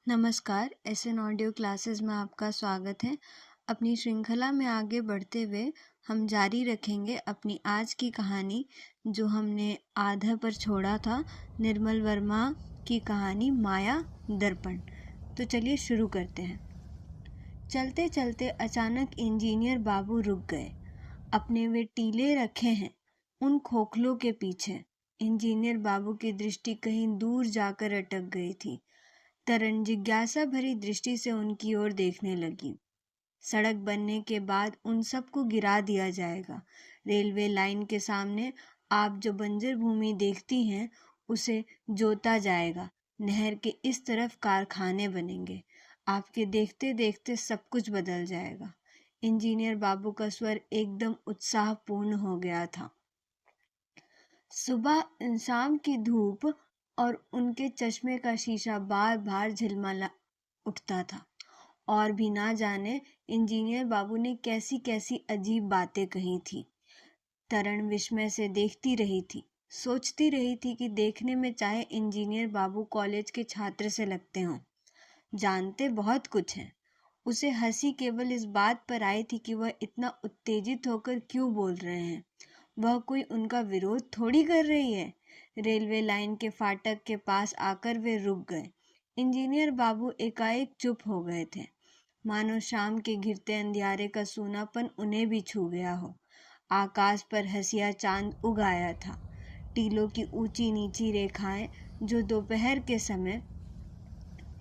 नमस्कार, SN audio classes में आपका स्वागत है। अपनी श्रृंखला में आगे बढ़ते हुए हम जारी रखेंगे अपनी आज की कहानी, जो हमने आधा पर छोड़ा था। निर्मल वर्मा की कहानी माया दर्पण। तो चलिए शुरू करते हैं। चलते चलते अचानक इंजीनियर बाबू रुक गए। अपने वे टीले रखे हैं उन खोखलों के पीछे। इंजीनियर बाबू की दृष्टि कहीं दूर जाकर अटक गई थी। तरन जिज्ञासा भरी दृष्टि से उनकी ओर देखने लगी। सड़क बनने के बाद उन सबको गिरा दिया जाएगा। रेलवे लाइन के सामने आप जो बंजर भूमि देखती हैं, उसे जोता जाएगा। नहर के इस तरफ कारखाने बनेंगे। आपके देखते देखते सब कुछ बदल जाएगा। इंजीनियर बाबू का स्वर एकदम उत्साहपूर्ण हो गया था। सुबह शाम की धूप और उनके चश्मे का शीशा बार बार झिलमिला उठता था। और भी ना जाने इंजीनियर बाबू ने कैसी कैसी अजीब बातें कही थी। तरन विस्मय से देखती रही थी। सोचती रही थी कि देखने में चाहे इंजीनियर बाबू कॉलेज के छात्र से लगते हों, जानते बहुत कुछ हैं। उसे हंसी केवल इस बात पर आई थी कि वह इतना उत्तेजित होकर क्यों बोल रहे हैं। वह कोई उनका विरोध थोड़ी कर रही है। रेलवे लाइन के फाटक के पास आकर वे रुक गए। इंजीनियर बाबू एकाएक चुप हो गए थे, मानो शाम के घिरते अंधियारे का सूनापन उन्हें भी छू गया हो। आकाश पर हंसिया चांद उग आया था। टीलों की ऊंची नीची रेखाएं जो दोपहर के समय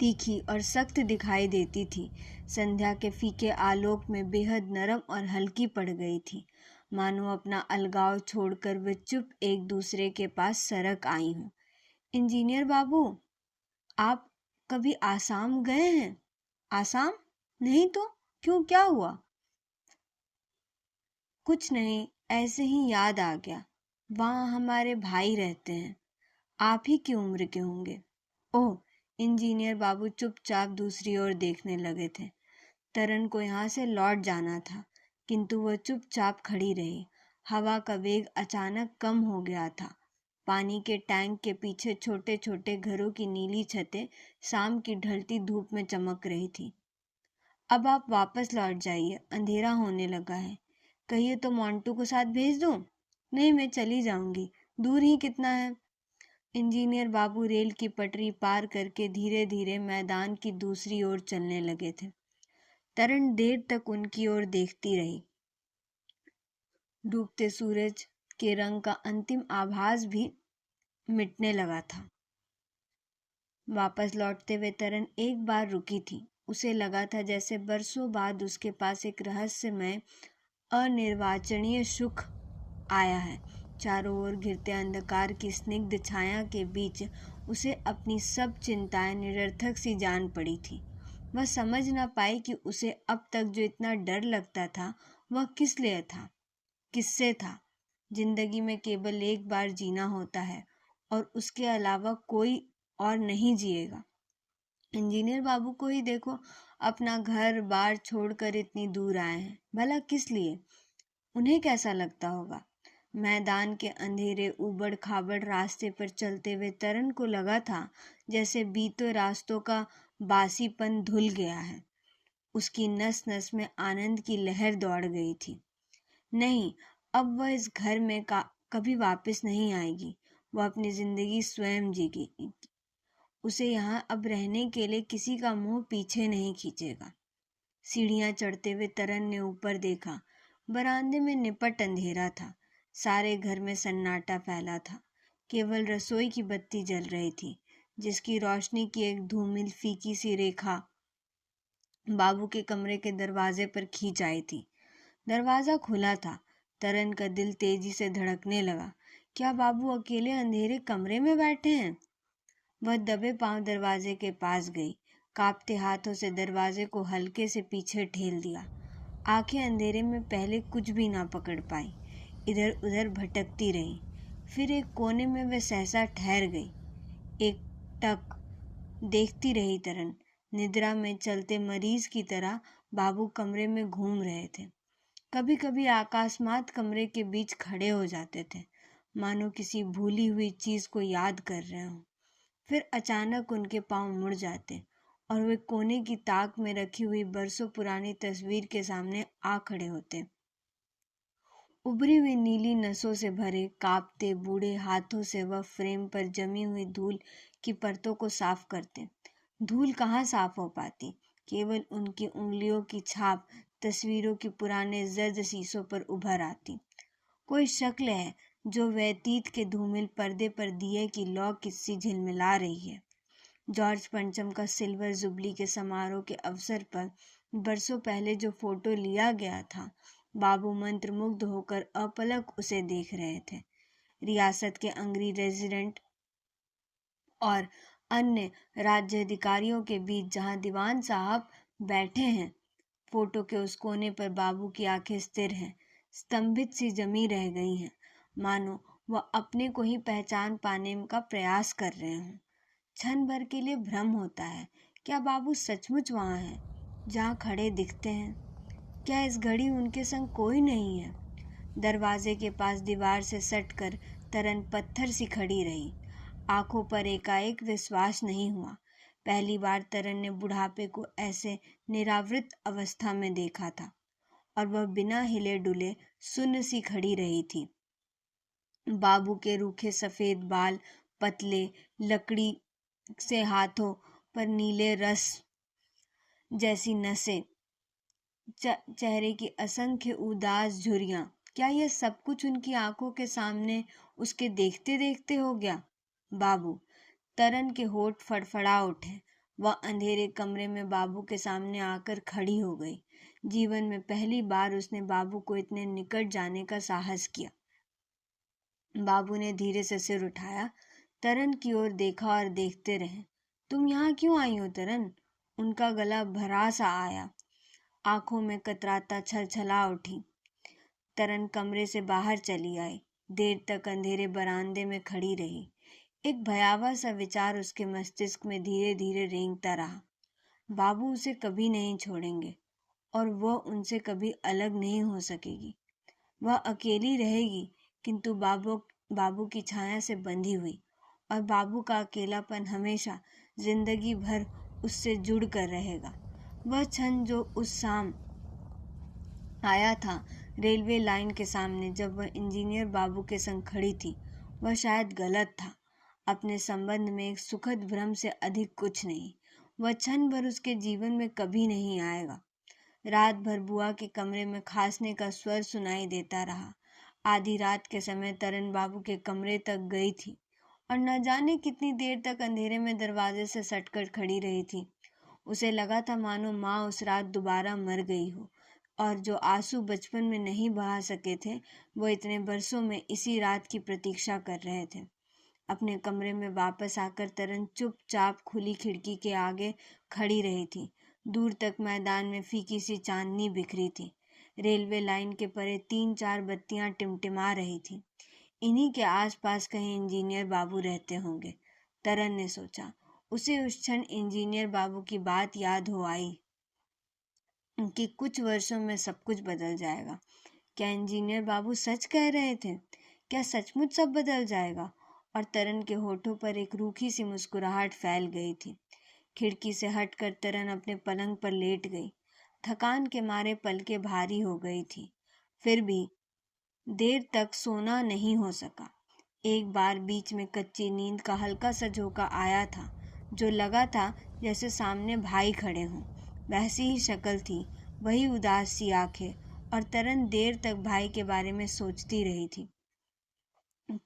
तीखी और सख्त दिखाई देती थी, संध्या के फीके आलोक में बेहद नरम और हल्की पड़ गई थी, मानो अपना अलगाव छोड़कर वे चुप एक दूसरे के पास सरक आई हों। इंजीनियर बाबू, आप कभी आसाम गए हैं? आसाम? नहीं तो क्यों, क्या हुआ? कुछ नहीं, ऐसे ही याद आ गया। वहाँ हमारे भाई रहते हैं। आप ही की उम्र के होंगे। ओह, इंजीनियर बाबू चुपचाप दूसरी ओर देखने लगे थे। तरन को यहाँ से लौट जाना था, किंतु वह चुपचाप खड़ी रही। हवा का वेग अचानक कम हो गया था। पानी के टैंक के पीछे छोटे छोटे घरों की नीली छतें शाम की ढलती धूप में चमक रही थी। अब आप वापस लौट जाइए, अंधेरा होने लगा है। कहिए तो मोंटू को साथ भेज दूं? नहीं, मैं चली जाऊंगी। दूर ही कितना है? इंजीनियर बाबू रेल की पटरी पार करके धीरे धीरे मैदान की दूसरी ओर चलने लगे थे। तरन देर तक उनकी ओर देखती रही। डूबते सूरज के रंग का अंतिम आभास भी मिटने लगा था। वापस लौटते हुए तरन एक बार रुकी थी। उसे लगा था जैसे बरसों बाद उसके पास एक रहस्यमय अनिर्वचनीय सुख आया है। चारों ओर घिरते अंधकार की स्निग्ध छाया के बीच उसे अपनी सब चिंताएं निरर्थक सी जान पड़ी थी। वह समझ न पाई कि उसे अब तक जो इतना डर लगता था, वह किस लिए था, किससे था। जिंदगी में केवल एक बार जीना होता है और उसके अलावा कोई और नहीं जिएगा। इंजीनियर बाबू को ही देखो, अपना घर बार छोड़कर इतनी दूर आए हैं। भला किस लिए? उन्हें कैसा लगता होगा? मैदान के अंधेरे उबड़ खाबड़ रास्ते पर चलते हुए तरन को लगा था जैसे बीते रास्तों का बासीपन धुल गया है। उसकी नस नस में आनंद की लहर दौड़ गई थी। नहीं, अब वह इस घर में कभी वापस नहीं आएगी। वह अपनी जिंदगी स्वयं जीगी। उसे यहाँ अब रहने के लिए किसी का मुंह पीछे नहीं खींचेगा। सीढ़ियां चढ़ते हुए तरन ने ऊपर देखा। बरामदे में निपट अंधेरा था। सारे घर में सन्नाटा फैला था। केवल रसोई की बत्ती जल रही थी, जिसकी रोशनी की एक धूमिल फीकी सी रेखा बाबू के कमरे के दरवाजे पर खींच आई थी। दरवाजा खुला था। तरन का दिल तेजी से धड़कने लगा। क्या बाबू अकेले अंधेरे कमरे में बैठे हैं? वह दबे पांव दरवाजे के पास गई। कांपते हाथों से दरवाजे को हल्के से पीछे ठेल दिया। आंखें अंधेरे में पहले कुछ भी ना पकड़ पाई, इधर उधर भटकती रही। फिर एक कोने में वह सहसा ठहर गई। एक टक देखती रही तरन। निद्रा में चलते मरीज की तरह बाबू कमरे में घूम रहे थे। कभी कभी अकस्मात कमरे के बीच खड़े हो जाते थे, मानो किसी भूली हुई चीज को याद कर रहे हों। फिर अचानक उनके पांव मुड़ जाते। और वे कोने की ताक में रखी हुई बरसों पुरानी तस्वीर के सामने आ खड़े होते। उभरी हुई नीली नसों से भरे कांपते बूढ़े हाथों से वह फ्रेम पर जमी हुई धूल की परतों को साफ करते। धूल कहाँ साफ हो पाती, केवल उनकी उंगलियों की छाप तस्वीरों की पुराने जर्द शीशों पर उभर आती। कोई शक्ल है जो व्यतीत के धूमिल पर्दे पर दिए की लौ किस्सी झिलमिला रही है। जॉर्ज पंचम का सिल्वर जुबली के समारोह के अवसर पर बरसों पहले जो फोटो लिया गया था, बाबू मंत्रमुग्ध होकर अपलक उसे देख रहे थे। रियासत के अंग्रेजी रेजिडेंट और अन्य राज्य अधिकारियों के बीच जहां दीवान साहब बैठे हैं, फोटो के उस कोने पर बाबू की आंखें स्थिर हैं, स्तंभित सी जमी रह गई हैं, मानो वह अपने को ही पहचान पाने का प्रयास कर रहे हों। क्षण भर के लिए भ्रम होता है, क्या बाबू सचमुच वहाँ हैं, जहाँ खड़े दिखते हैं? क्या इस घड़ी उनके संग कोई नहीं है? दरवाजे के पास दीवार से सटकर तरन पत्थर सी खड़ी रही। आंखों पर एकाएक विश्वास नहीं हुआ। पहली बार तरन ने बुढ़ापे को ऐसे निरावृत अवस्था में देखा था, और वह बिना हिले डुले सुन्न सी खड़ी रही थी। बाबू के रूखे सफेद बाल, पतले लकड़ी से हाथों पर नीले रस जैसी नसें, चेहरे की असंख्य उदास झुर्रियां, क्या यह सब कुछ उनकी आंखों के सामने उसके देखते देखते हो गया? बाबू! तरन के होठ फड़फड़ा उठे। वह अंधेरे कमरे में बाबू के सामने आकर खड़ी हो गई। जीवन में पहली बार उसने बाबू को इतने निकट जाने का साहस किया। बाबू ने धीरे से सिर उठाया, तरन की ओर देखा और देखते रहे। तुम यहाँ क्यों आई हो तरन? उनका गला भरा सा आया, आंखों में कतराता छलछला उठी। तरन कमरे से बाहर चली आई, देर तक अंधेरे बरामदे में खड़ी रही। एक भयावह सा विचार उसके मस्तिष्क में धीरे धीरे रेंगता रहा। बाबू उसे कभी नहीं छोड़ेंगे और वह उनसे कभी अलग नहीं हो सकेगी। वह अकेली रहेगी, किंतु बाबू की छाया से बंधी हुई, और बाबू का अकेलापन हमेशा जिंदगी भर उससे जुड़ कर रहेगा। वह क्षण जो उस शाम आया था रेलवे लाइन के सामने, जब वह इंजीनियर बाबू के संग खड़ी थी, वह शायद गलत था। अपने संबंध में एक सुखद भ्रम से अधिक कुछ नहीं। वह क्षण भर उसके जीवन में कभी नहीं आएगा। रात भर बुआ के कमरे में खांसने का स्वर सुनाई देता रहा। आधी रात के समय तरन बाबू के कमरे तक गई थी और न जाने कितनी देर तक अंधेरे में दरवाजे से सटकर खड़ी रही थी। उसे लगा था मानो माँ उस रात दोबारा मर गई हो, और जो आंसू बचपन में नहीं बहा सके थे, वो इतने बरसों में इसी रात की प्रतीक्षा कर रहे थे। अपने कमरे में वापस आकर तरन चुपचाप खुली खिड़की के आगे खड़ी रही थी। दूर तक मैदान में फीकी सी चांदनी बिखरी थी। रेलवे लाइन के परे 3-4 बत्तियां टिमटिमा रही थी। इन्हीं के आसपास कहीं इंजीनियर बाबू रहते होंगे, तरन ने सोचा। उसे उस क्षण इंजीनियर बाबू की बात याद हो आई कि कुछ वर्षों में सब कुछ बदल जाएगा। क्या इंजीनियर बाबू सच कह रहे थे? क्या सचमुच सब बदल जाएगा? और तरन के होठों पर एक रूखी सी मुस्कुराहट फैल गई थी। खिड़की से हटकर तरन अपने पलंग पर लेट गई। थकान के मारे पलकें भारी हो गई थी, फिर भी देर तक सोना नहीं हो सका। एक बार बीच में कच्ची नींद का हल्का सा झोंका आया था, जो लगा था जैसे सामने भाई खड़े हों। वैसी ही शक्ल थी, वही उदास सी आंखें, और तरन देर तक भाई के बारे में सोचती रही थी।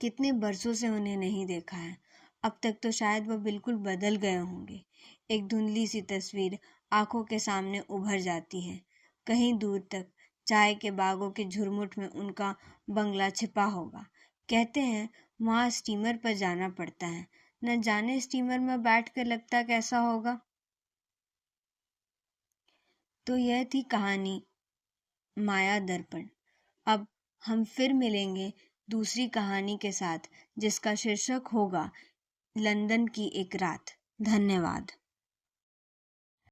कितने बरसों से उन्हें नहीं देखा है। अब तक तो शायद वह बिल्कुल बदल गए होंगे। एक धुंधली सी तस्वीर आंखों के सामने उभर जाती है। कहीं दूर तक चाय के बागों के झुरमुट में उनका बंगला छिपा होगा। कहते हैं वहाँ स्टीमर पर जाना पड़ता है। न जाने स्टीमर में बैठकर लगता कैसा होगा। तो यह थी कहानी माया दर्पण। अब हम फिर मिलेंगे दूसरी कहानी के साथ, जिसका शीर्षक होगा लंदन की एक रात। धन्यवाद।